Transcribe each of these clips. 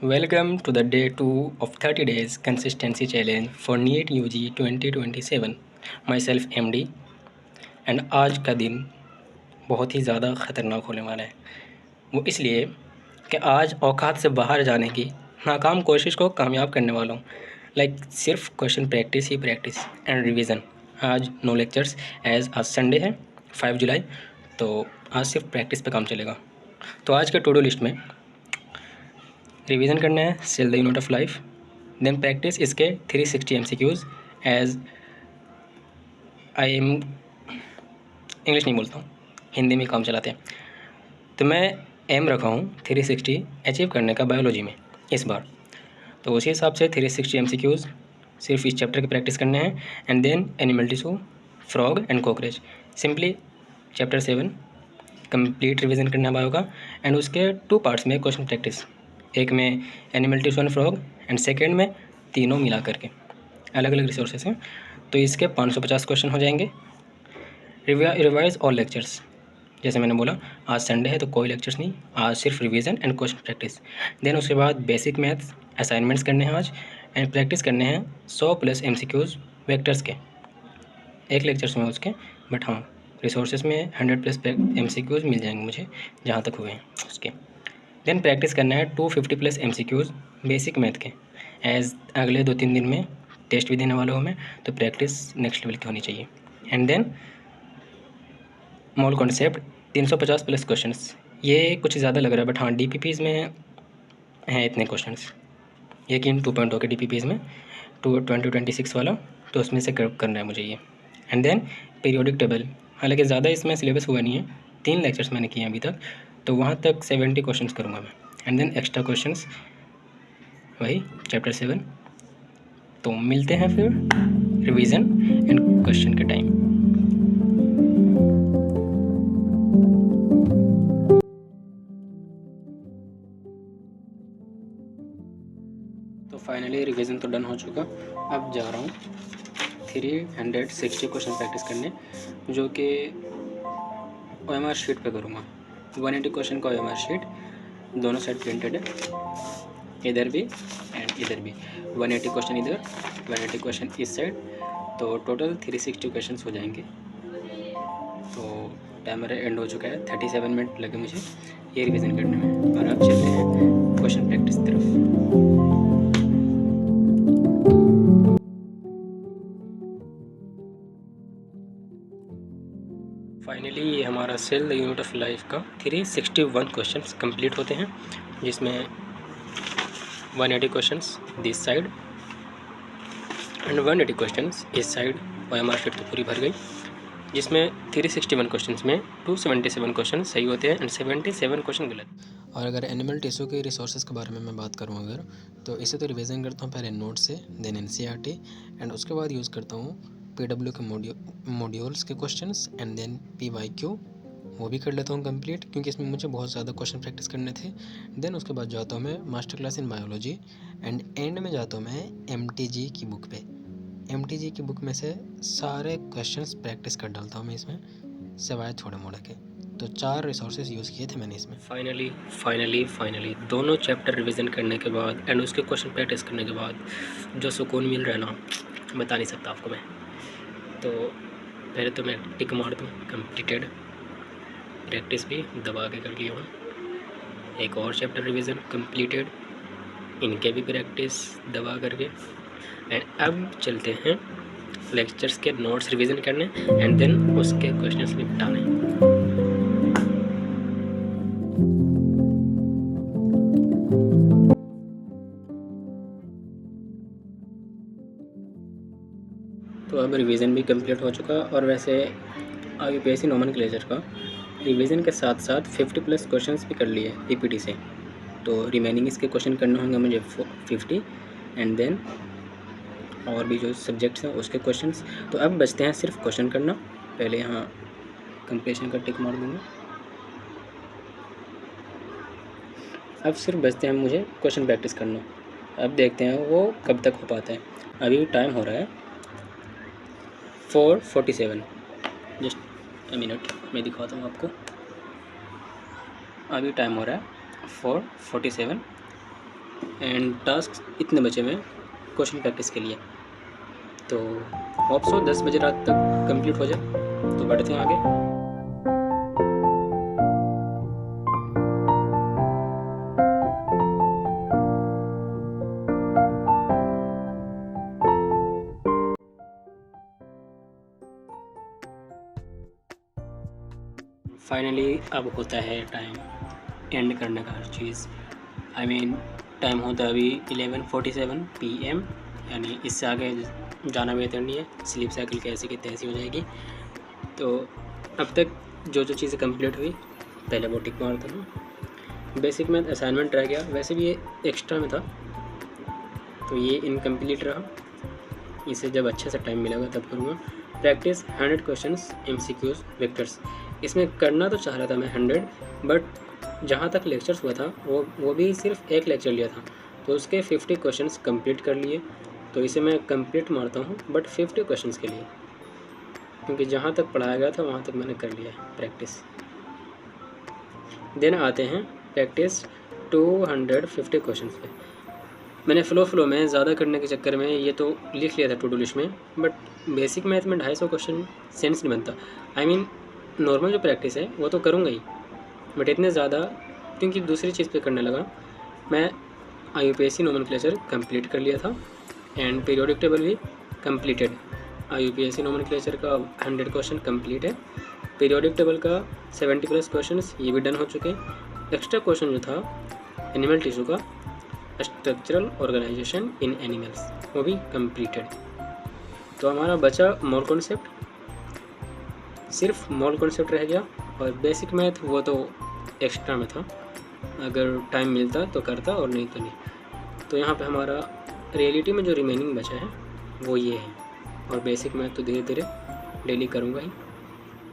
Welcome to the day 2 of 30 days consistency challenge for NEET UG 2027. Myself MD and आज का दिन बहुत ही ज़्यादा ख़तरनाक होने वाला है। वो इसलिए कि आज औकात से बाहर जाने की नाकाम कोशिश को कामयाब करने वाला हूँ। सिर्फ question practice he practice and revision. आज नो लेक्चर्स एज आज संडे है 5 जुलाई, तो आज सिर्फ प्रैक्टिस पे काम चलेगा। तो आज के टू डू लिस्ट में रिवीजन करना है cell the unit of life, then practice इसके 360 MCQs as I am English नहीं बोलता हूँ, हिंदी में काम चलाते हैं। तो मैं एम रखा हूँ 360 अचीव करने का बायोलॉजी में इस बार। तो उसी हिसाब से 360 MCQs सिर्फ इस चैप्टर की प्रैक्टिस करने हैं and then animal tissue, frog and cockroach. Simply chapter 7 complete revision करना है बायो का एंड उसके 2 पार्ट्स में क्वेश्चन प्रैक्टिस, एक में animal tissue and frog and second में तीनों मिला करके अलग अलग रिसोर्सेस हैं। तो इसके 550 क्वेश्चन हो जाएंगे। रिवाइज ऑल लेक्चर्स, जैसे मैंने बोला आज संडे है तो कोई लेक्चर्स नहीं, आज सिर्फ revision and question practice. Then उसके बाद बेसिक मैथ्स असाइनमेंट्स करने हैं आज एंड प्रैक्टिस करने हैं 100+ MCQs वेक्टर्स के एक लेक्चर्स में उसके, बट हाँ रिसोर्सेज में 100+ MCQs मिल जाएंगे मुझे जहाँ तक हुए हैं उसके। देन प्रैक्टिस करना है 250+ MCQs बेसिक मैथ के, एज अगले 2-3 दिन में टेस्ट भी देने वाला हूँ मैं, तो प्रैक्टिस नेक्स्ट लेवल की होनी चाहिए। And then mole concept 350+ questions, ये कुछ ज़्यादा लग रहा है बट हाँ DPPs में हैं इतने क्वेश्चंस, यकीन 2.0 के DPPs में 2026 वाला, तो उसमें से करना है मुझे ये। एंड देन पीरियोडिक टेबल, हालांकि ज़्यादा इसमें सिलेबस हुआ नहीं है, 3 लेक्चर्स मैंने किए अभी तक, तो वहाँ तक 70 क्वेश्चंस करूँगा मैं। एंड देन एक्स्ट्रा क्वेश्चंस वही चैप्टर 7। तो मिलते हैं फिर रिवीजन एंड क्वेश्चन के टाइम। तो फाइनली रिवीजन तो डन हो चुका, अब जा रहा हूँ 360 क्वेश्चन प्रैक्टिस करने, जो कि OMR शीट पे करूँगा। 180 क्वेश्चन का OMR शीट, दोनों साइड प्रिंटेड है, इधर भी एंड इधर भी। 180 क्वेश्चन इधर, 180 क्वेश्चन इस साइड, तो टोटल 360 क्वेश्चन हो जाएंगे। तो टाइम मेरा एंड हो चुका है, 37 मिनट लगे मुझे ये रिवीजन करने में, और अब चलते हैं क्वेश्चन प्रैक्टिस तरफ। फाइनली ये हमारा cell the unit of life का 361 क्वेश्चंस कंप्लीट होते हैं, जिसमें 180 questions this side and 180 questions इस साइड। OMR शीट तो पूरी भर गई, जिसमें 361 क्वेश्चंस में 277 क्वेश्चन सही होते हैं एंड 77 क्वेश्चन गलत। और अगर एनिमल टिश्यू के रिसोर्सेज के बारे में मैं बात करूँ अगर, तो इसे तो रिवीजन करता हूँ पहले नोट से, देन NCERT एंड उसके बाद यूज़ करता हूँ PW के मॉड्यूल्स के क्वेश्चंस एंड देन PYQ वो भी कर लेता हूँ कंप्लीट, क्योंकि इसमें मुझे बहुत ज़्यादा क्वेश्चन प्रैक्टिस करने थे। देन उसके बाद जाता हूँ मैं master class in biology and and में जाता हूँ मैं MTG की बुक पे। MTG की बुक में से सारे क्वेश्चंस प्रैक्टिस कर डालता हूँ मैं इसमें, सिवाय थोड़े मोड़े के। तो 4 रिसोर्सेज यूज़ किए थे मैंने इसमें। फाइनली दोनों चैप्टर रिवीजन करने के बाद एंड उसके क्वेश्चन प्रैक्टिस करने के बाद जो सुकून मिल रहा है ना, बता नहीं सकता आपको मैं। तो पहले तो मैं टिक मार दूँ कंप्लीटेड, प्रैक्टिस भी दबा के कर लिया हूँ। एक और चैप्टर रिवीजन कंप्लीटेड, इनके भी प्रैक्टिस दबा करके। एंड अब चलते हैं लेक्चर्स के नोट्स रिवीजन करने एंड देन उसके क्वेश्चंस निपटाने। तो अब रिवीजन भी कंप्लीट हो चुका, और वैसे UPSC नोमेनक्लेचर का रिवीजन के साथ साथ 50+ क्वेश्चंस भी कर लिए PPT से, तो रिमेनिंग इसके क्वेश्चन करने होंगे मुझे 50 एंड देन और भी जो सब्जेक्ट्स हैं उसके क्वेश्चंस। तो अब बचते हैं सिर्फ क्वेश्चन करना, पहले यहाँ कंप्लीशन का टिक मार दूँगा। अब सिर्फ बचते हैं मुझे क्वेश्चन प्रैक्टिस करना, अब देखते हैं वो कब तक हो पाता है। अभी टाइम हो रहा है 4:47, जस्ट अ मिनट मैं दिखाता हूँ आपको। अभी टाइम हो रहा है 4:47 एंड टास्क इतने बचे हुए हैं क्वेश्चन प्रैक्टिस के लिए। तो होप सो 10 बजे रात तक कंप्लीट हो जाए। तो बढ़ते हैं आगे। फाइनली अब होता है टाइम एंड करने का हर चीज़। आई मीन टाइम होता है अभी 11:47 PM, यानी इससे आगे जाना बेहतर नहीं है। स्लीप साइकिल कैसी की तैसी हो जाएगी। तो अब तक जो जो चीज़ें कंप्लीट हुई पहले वो टिक मारता हूँ। बेसिक मैथ असाइनमेंट रह गया, वैसे भी ये एक्स्ट्रा में था तो ये इनकम्प्लीट रहा। इसे जब अच्छे से टाइम मिलेगा तब करूँगा। Practice 100 questions MCQs vectors. इसमें करना तो चाह रहा था मैं 100, बट जहाँ तक लेक्चर्स हुआ था वो भी सिर्फ एक लेक्चर लिया था, तो उसके 50 क्वेश्चंस कंप्लीट कर लिए। तो इसे मैं कंप्लीट मारता हूँ बट 50 क्वेश्चंस के लिए, क्योंकि जहाँ तक पढ़ाया गया था वहाँ तक मैंने कर लिया है प्रैक्टिस। देन आते हैं प्रैक्टिस 250 क्वेश्चंस पे। मैंने फ़्लो में ज़्यादा करने के चक्कर में ये तो लिख लिया था टू डू लिस्ट में, बट बेसिक मैथ में 250 क्वेश्चन सेंस नहीं बनता। आई मीन नॉर्मल जो प्रैक्टिस है वो तो करूँगा ही, बट इतने ज़्यादा क्योंकि दूसरी चीज़ पे करने लगा। मैं IUPAC नोमेनक्लेचर कंप्लीट कर लिया था एंड पीरियोडिक टेबल भी कंप्लीटेड। IUPAC नोमेनक्लेचर का 100 क्वेश्चन कंप्लीट है। पीरियोडिक टेबल का 70+ क्वेश्चन ये भी डन हो चुके हैं। एक्स्ट्रा क्वेश्चन जो था एनिमल टिश्यू का स्ट्रक्चरल ऑर्गेनाइजेशन इन एनिमल्स वो भी कंप्लीटेड। तो हमारा बचा मोल कॉन्सेप्ट, सिर्फ मोल कॉन्सेप्ट रह गया। और बेसिक मैथ वो तो एक्स्ट्रा में था, अगर टाइम मिलता तो करता और नहीं तो नहीं। तो यहाँ पे हमारा रियलिटी में जो रिमेनिंग बचा है वो ये है। और बेसिक मैथ तो धीरे धीरे डेली करूँगा ही।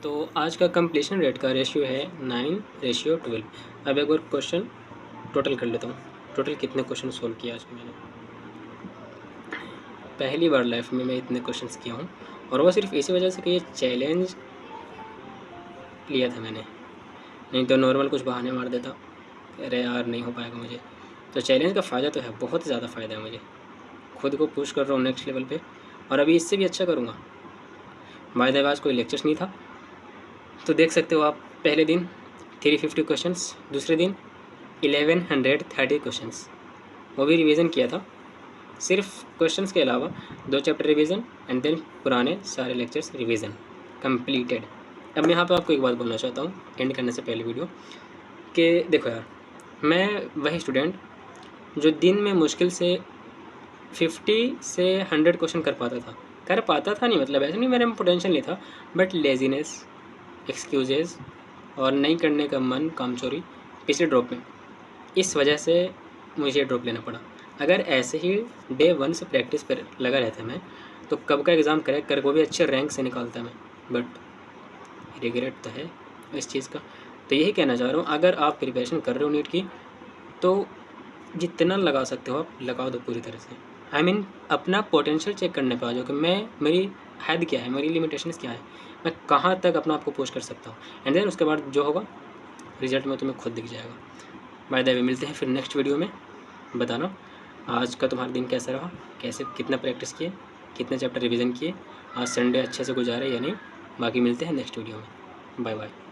तो आज का कंप्लीशन रेट का रेशियो है 9:12। अब एक और क्वेश्चन टोटल कर लेता हूँ। टोटल कितने क्वेश्चन सोल्व किया आज मैंने। पहली बार लाइफ में मैं इतने क्वेश्चंस किया हूँ, और वो सिर्फ इसी वजह से कि ये चैलेंज लिया था मैंने, नहीं तो नॉर्मल कुछ बहाने मार देता, अरे यार नहीं हो पाएगा मुझे। तो चैलेंज का फ़ायदा तो है, बहुत ज़्यादा फ़ायदा है मुझे। खुद को पुश कर रहा हूँ नेक्स्ट लेवल पे, और अभी इससे भी अच्छा करूँगा। बाय द वे आज कोई लेक्चर्स नहीं था, तो देख सकते हो आप। पहले दिन 350 क्वेश्चंस, दूसरे दिन 1130 क्वेश्चंस, वो भी रिवीजन किया था। सिर्फ क्वेश्चंस के अलावा 2 चैप्टर रिवीजन एंड देन पुराने सारे लेक्चर्स रिवीजन कंप्लीटेड। अब मैं यहाँ पे आपको एक बात बोलना चाहता हूँ एंड करने से पहले वीडियो, कि देखो यार, मैं वही स्टूडेंट जो दिन में मुश्किल से 50 से 100 क्वेश्चन कर पाता था नहीं, मतलब ऐसे नहीं मेरे में पोटेंशियल नहीं था, बट लेजीनेस, एक्सक्यूजेज़ और नहीं करने का मन, कामचोरी पिछले ड्रॉप में, इस वजह से मुझे ड्रॉप लेना पड़ा। अगर ऐसे ही डे 1 से प्रैक्टिस पर लगा रहता मैं तो कब का एग्ज़ाम क्रैक कर वो भी अच्छे रैंक से निकालता मैं, बट रिग्रेट तो है इस चीज़ का। तो यही कहना चाह रहा हूँ, अगर आप प्रिपरेशन कर रहे हो नीट की तो जितना लगा सकते हो आप लगा दो पूरी तरह से। आई मीन अपना पोटेंशियल चेक करने पे आ जाओ कि मेरी हद क्या है, मेरी लिमिटेशंस क्या है, मैं कहाँ तक अपना आपको पुश कर सकता हूँ। एंड देन उसके बाद जो होगा रिजल्ट में तुम्हें खुद दिख जाएगा। बाय द वे मिलते हैं फिर नेक्स्ट वीडियो में। बताना आज का तुम्हारा दिन कैसा रहा, कैसे कितना प्रैक्टिस किए, कितने चैप्टर रिवीजन किए, आज संडे अच्छे से गुजारे या नहीं। बाकी मिलते हैं नेक्स्ट वीडियो में। Bye bye.